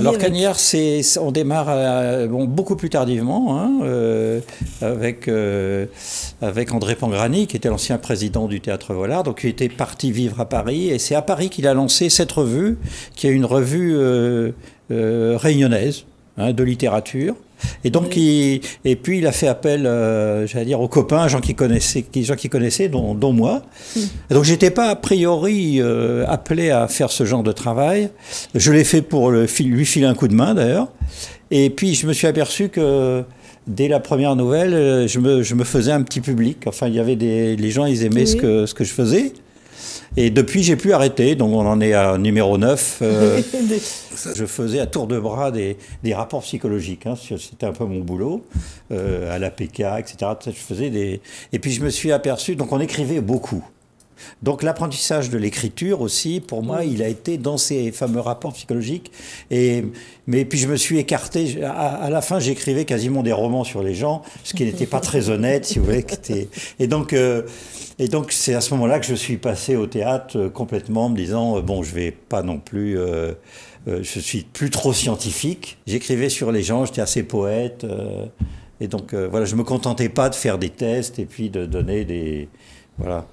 Alors avec... Cagnères, on démarre bon, beaucoup plus tardivement, hein, avec André Pangrani, qui était l'ancien président du Théâtre Vollard, donc il était parti vivre à Paris, et c'est à Paris qu'il a lancé cette revue, qui est une revue réunionnaise, hein, de littérature. Et donc, Oui. et puis il a fait appel, j'allais dire, aux copains, gens qui connaissaient, dont moi. Et donc, j'étais pas a priori appelé à faire ce genre de travail. Je l'ai fait pour lui filer un coup de main, d'ailleurs. Et puis, je me suis aperçu que dès la première nouvelle, je me faisais un petit public. Enfin, il y avait les gens, ils aimaient Oui. ce que je faisais. Et depuis, j'ai pu arrêter. Donc, on en est à numéro 9. Je faisais à tour de bras des rapports psychologiques, hein. C'était un peu mon boulot, à l'APK, etc. Je faisais Et puis, je me suis aperçu, donc on écrivait beaucoup. Donc l'apprentissage de l'écriture aussi, pour moi, Oui. il a été dans ces fameux rapports psychologiques. Mais puis je me suis écarté. À la fin, j'écrivais quasiment des romans sur les gens, ce qui n'était pas très honnête, si vous voulez. Et donc, c'est à ce moment-là que je suis passé au théâtre complètement, me disant bon, je vais pas non plus. Je suis plus trop scientifique. J'écrivais sur les gens, j'étais assez poète. Et donc voilà, je me contentais pas de faire des tests et puis de donner des voilà.